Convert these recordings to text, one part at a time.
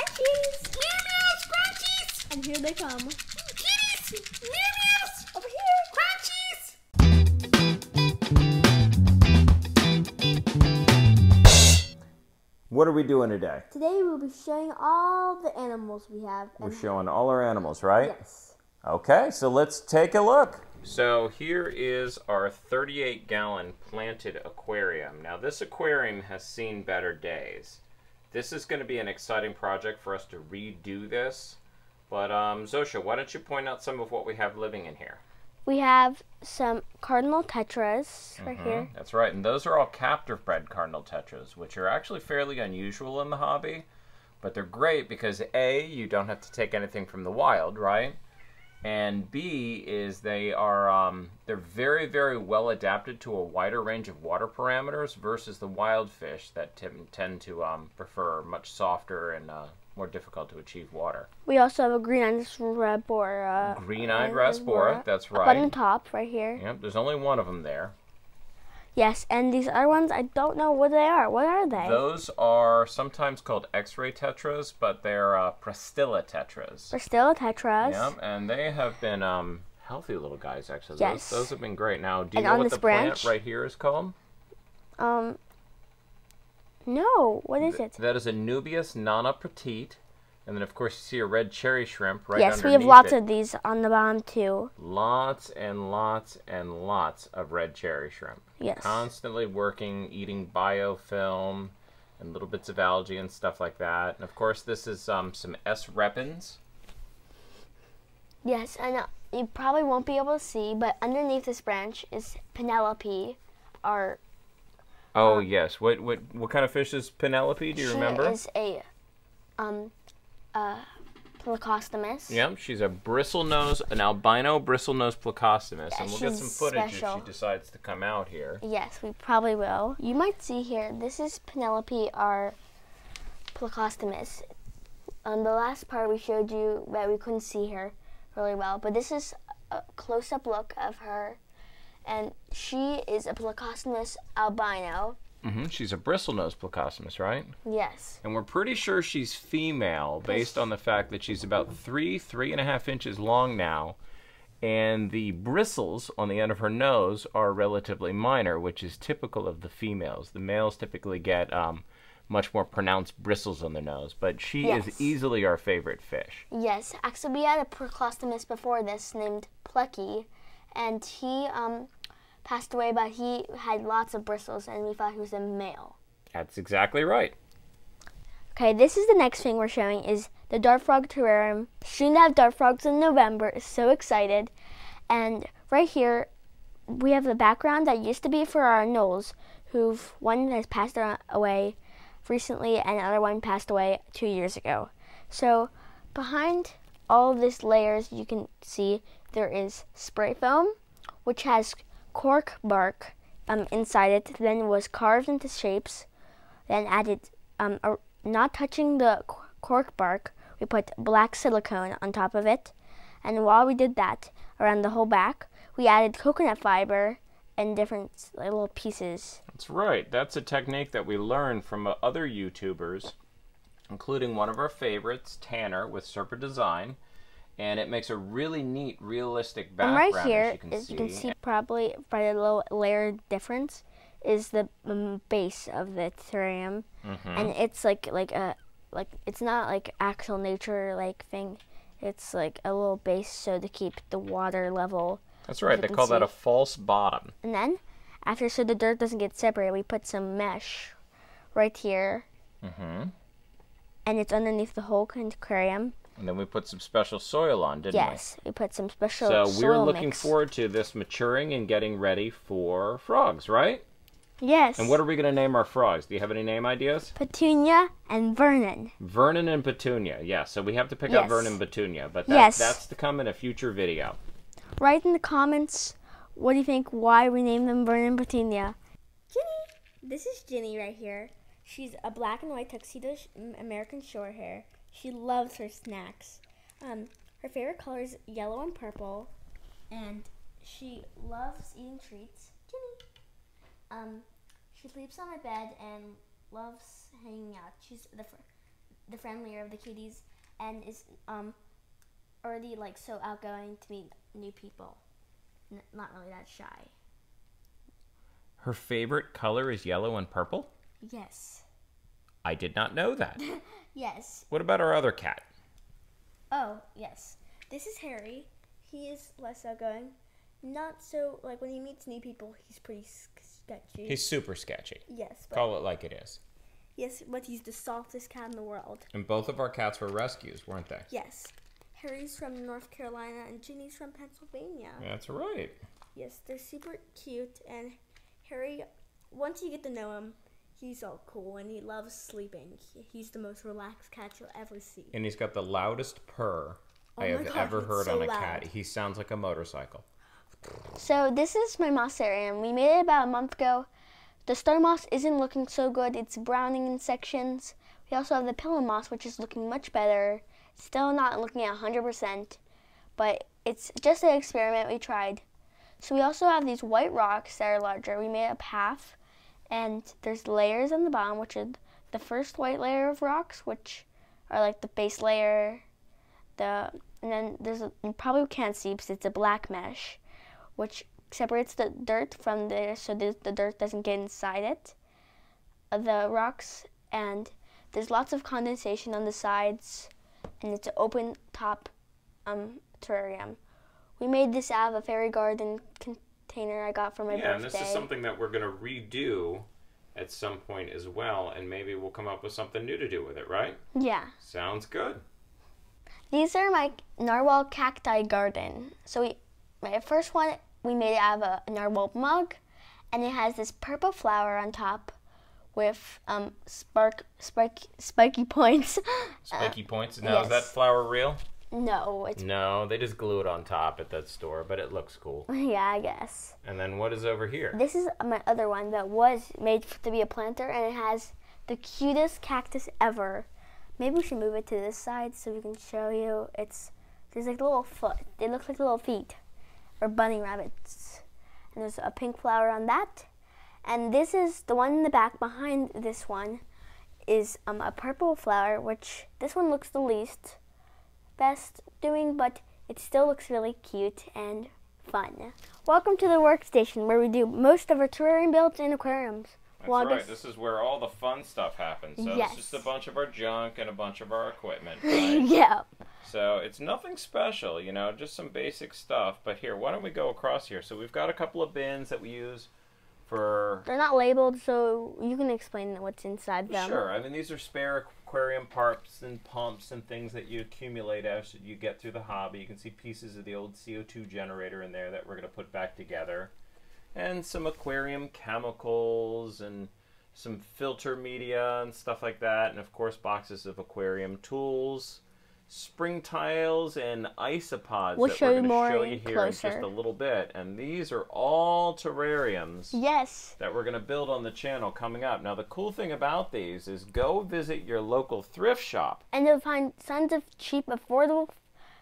scrunchies. Meow meow scrunchies. And here they come. Kitties. Meow meows. Over here. Scrunchies. What are we doing today? Today we'll be showing all the animals we have. We're showing all our animals, right? Yes. Okay, so let's take a look. So here is our 38-gallon planted aquarium. Now this aquarium has seen better days. This is going to be an exciting project for us to redo this. But Zosia, why don't you point out some of what we have living in here? We have some cardinal tetras right here. That's right, and those are all captive bred cardinal tetras, which are actually fairly unusual in the hobby. But they're great because A, you don't have to take anything from the wild, right? And B is they're very, very well adapted to a wider range of water parameters versus the wild fish that tend to prefer much softer and more difficult to achieve water. We also have a green-eyed rasbora. Green-eyed rasbora, that's right. Up on the top, right here. Yep, there's only one of them there. Yes, and these other ones, I don't know what they are. What are they? Those are sometimes called X-ray tetras, but they're Prastilla tetras. Prastilla tetras. Yep, and they have been healthy little guys, actually. Yes. Those have been great. Now, do you know what the plant right here is called? No. What is it? That is a Nubius nana petite. And then, of course, you see a red cherry shrimp right underneath it. Yes, we have lots of these on the bottom, too. Lots and lots and lots of red cherry shrimp. Yes. Constantly working, eating biofilm and little bits of algae and stuff like that. And, of course, this is some S. repens. Yes, I know. You probably won't be able to see, but underneath this branch is Penelope, our... Oh, yes. What kind of fish is Penelope? Do you remember? She is a... Plecostomus. Yep, she's a an albino bristlenose plecostomus, Yeah, and we'll get some footage if she decides to come out here. Yes, we probably will. You might see here, this is Penelope, our plecostomus. On the last part we showed you that we couldn't see her really well, but this is a close-up look of her, and she is a plecostomus albino. She's a bristlenose plecostomus, right? Yes. And we're pretty sure she's female based on the fact that she's about 3.5 inches long now. And the bristles on the end of her nose are relatively minor, which is typical of the females. The males typically get much more pronounced bristles on their nose. But she is easily our favorite fish. Yes. Actually, we had a plecostomus before this named Plecky. And he... passed away, but he had lots of bristles, and we thought he was a male. That's exactly right. Okay, this is the next thing we're showing is the dart frog terrarium. Soon to have dart frogs in November. So excited. And right here, we have the background that used to be for our anoles, one has passed away recently, and the other one passed away 2 years ago. So behind all of these layers, you can see there is spray foam, which has cork bark inside it, then was carved into shapes, then added, not touching the cork bark, we put black silicone on top of it, and while we did that, around the whole back, we added coconut fiber and different little pieces. That's right. That's a technique that we learned from other YouTubers, including one of our favorites, Tanner, with Serpent Design. And it makes a really neat, realistic background. And right here, as you can see probably by the little layer difference, is the base of the terrarium, and it's like it's not like actual nature like thing. It's like a little base so to keep the water level. That's right. They call that a false bottom. And then so the dirt doesn't get separated, we put some mesh right here, and it's underneath the whole aquarium. And then we put some special soil on, didn't we? Yes, we put some special soil So we're looking mix. forward to this maturing and getting ready for frogs, right? Yes. And what are we going to name our frogs? Do you have any name ideas? Petunia and Vernon. Vernon and Petunia, yes. So we have to pick out Vernon and Petunia, but that's to come in a future video. Write in the comments, what do you think, why we named them Vernon and Petunia? Ginny! This is Ginny right here. She's a black and white tuxedo American short hair. She loves her snacks. Her favorite color is yellow and purple, and she loves eating treats. Ginny. She sleeps on my bed and loves hanging out. the friendlier of the cuties and is already like so outgoing to meet new people. Not really that shy. Her favorite color is yellow and purple? Yes. I did not know that. Yes. What about our other cat? Oh, yes. This is Harry. He is less outgoing. Not so, like, when he meets new people, he's pretty sketchy. He's super sketchy. Yes. Call it like it is. Yes, but he's the softest cat in the world. And both of our cats were rescues, weren't they? Yes. Harry's from North Carolina and Ginny's from Pennsylvania. That's right. Yes, they're super cute. And Harry, once you get to know him, he's all cool and he loves sleeping. He's the most relaxed cat you'll ever see. And he's got the loudest purr I have ever heard on a cat. He sounds like a motorcycle. So this is my mossarium. We made it about a month ago. The star moss isn't looking so good. It's browning in sections. We also have the pillow moss, which is looking much better. Still not looking at 100%, but it's just an experiment we tried. So we also have these white rocks that are larger. We made a path, and there's layers on the bottom, which are the first white layer of rocks, which are like the base layer. And then you probably can't see because it's a black mesh, which separates the dirt from there so the dirt doesn't get inside it, the rocks. And there's lots of condensation on the sides, and it's an open top terrarium. We made this out of a fairy garden container I got for my birthday. Yeah, and this is something that we're going to redo at some point as well, and maybe we'll come up with something new to do with it, right? Yeah. Sounds good. These are my narwhal cacti garden. So my first one, we made it out of a narwhal mug, and it has this purple flower on top with spiky points. Spiky points? Now, yes. Is that flower real? No. No, they just glue it on top at that store, but it looks cool. Yeah, I guess. And then what is over here? This is my other one that was made to be a planter, and it has the cutest cactus ever. Maybe we should move it to this side so we can show you. There's like little foot. They look like little feet, or bunny rabbits. And there's a pink flower on that. And this is the one in the back behind this one is a purple flower, which this one looks the least best doing, but it still looks really cute and fun. Welcome to the workstation where we do most of our terrarium builds and aquariums. That's right. This is where all the fun stuff happens. So yes. It's just a bunch of our junk and a bunch of our equipment. Right? Yeah. So it's nothing special, just some basic stuff. But here, why don't we go across here? So we've got a couple of bins that we use for... They're not labeled, so you can explain what's inside them. Sure. I mean, these are spare aquarium parts and pumps and things that you accumulate as you get through the hobby. You can see pieces of the old CO2 generator in there that we're going to put back together. And some aquarium chemicals and some filter media and stuff like that. And, of course, boxes of aquarium tools, spring tiles, and isopods we'll that we're going to show you here closer. in just a little bit. And these are all terrariums yes. that we're going to build on the channel coming up. Now, the cool thing about these is go visit your local thrift shop. And you'll find tons of cheap, affordable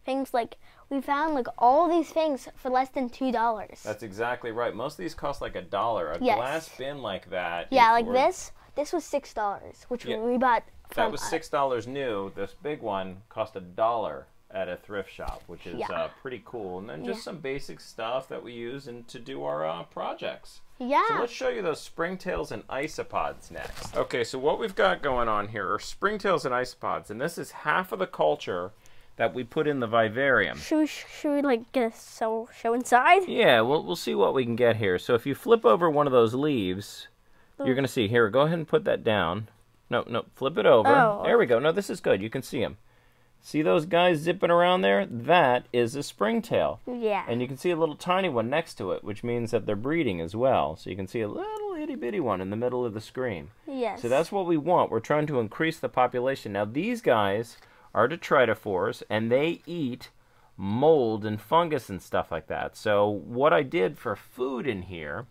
things. Like, we found like all these things for less than $2. That's exactly right. Most of these cost like $1. A yes. glass bin like that. Yeah, like this. This was $6, which we bought from... That was $6 new. This big one cost $1 at a thrift shop, which is pretty cool. And then just some basic stuff that we use to do our projects. Yeah. So let's show you those springtails and isopods next. Okay, so what we've got going on here are springtails and isopods, and this is half of the culture that we put in the vivarium. Should we like get a show inside? Yeah, we'll see what we can get here. So if you flip over one of those leaves, you're going to see here. Go ahead and put that down. No, flip it over. Oh. There we go. No, this is good. You can see them. See those guys zipping around there? That is a springtail. Yeah. And you can see a little tiny one next to it, which means that they're breeding as well. So you can see a little itty-bitty one in the middle of the screen. Yes. So that's what we want. We're trying to increase the population. Now, these guys are detritivores, and they eat mold and fungus and stuff like that. So what I did for food in here,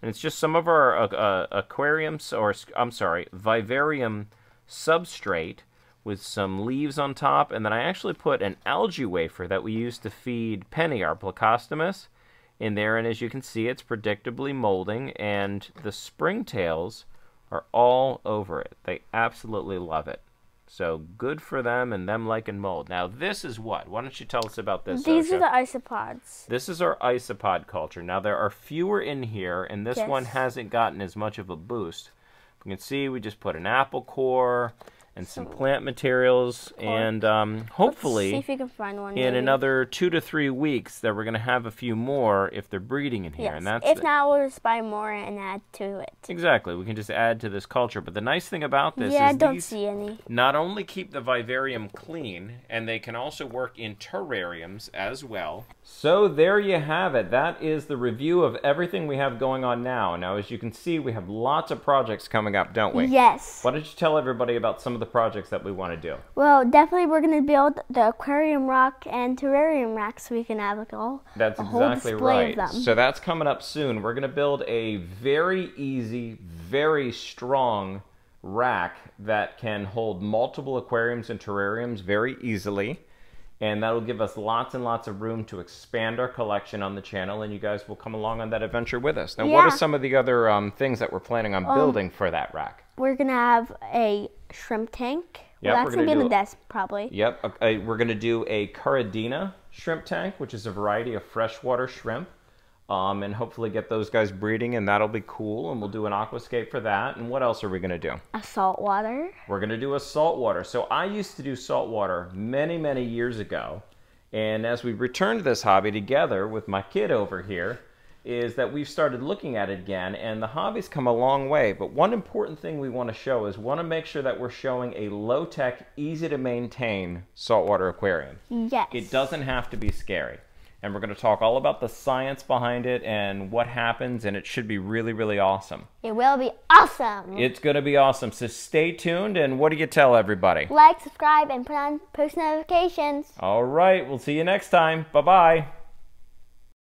and it's just some of our aquariums, or I'm sorry, vivarium substrate with some leaves on top, and then I actually put an algae wafer that we use to feed Penny, our Plecostomus, in there, and as you can see, it's predictably molding, and the springtails are all over it. They absolutely love it. So good for them and them liking mold. Now this is what? Why don't you tell us about this, These Zosia? are the isopods. This is our isopod culture. Now there are fewer in here, and this one hasn't gotten as much of a boost. You can see we just put an apple core and some plant materials, and hopefully see if you can find one in another 2 to 3 weeks that we're going to have a few more if they're breeding in here. Yes. And that's if not, we'll just buy more and add to it. Exactly. We can just add to this culture. But the nice thing about this is I don't see any. Not only keep the vivarium clean, and they can also work in terrariums as well. So there you have it. That is the review of everything we have going on now. Now, as you can see, we have lots of projects coming up, don't we? Yes. Why don't you tell everybody about some of the projects that we want to do? Well, definitely we're going to build the aquarium rack and terrarium rack so we can have like a whole display of them. So that's coming up soon. We're going to build a very easy, very strong rack that can hold multiple aquariums and terrariums very easily. And that'll give us lots and lots of room to expand our collection on the channel, and you guys will come along on that adventure with us. Now, what are some of the other things that we're planning on building for that rack? We're going to have a shrimp tank. Yep, well, that's going to be in the desk, probably. Yep. We're going to do a Caridina shrimp tank, which is a variety of freshwater shrimp. And hopefully get those guys breeding, and that'll be cool. And we'll do an aquascape for that. And what else are we going to do? A saltwater. We're going to do a saltwater. So I used to do saltwater many, many years ago. And as we returned to this hobby together with my kid over here, is that we've started looking at it again, and the hobby's come a long way. But one important thing we want to show is make sure that we're showing a low-tech, easy-to-maintain saltwater aquarium. Yes. It doesn't have to be scary. And we're going to talk all about the science behind it and what happens, and it should be really, really awesome. It will be awesome. It's going to be awesome. So stay tuned, and what do you tell everybody? Like, subscribe, and put on post notifications. All right. We'll see you next time. Bye-bye.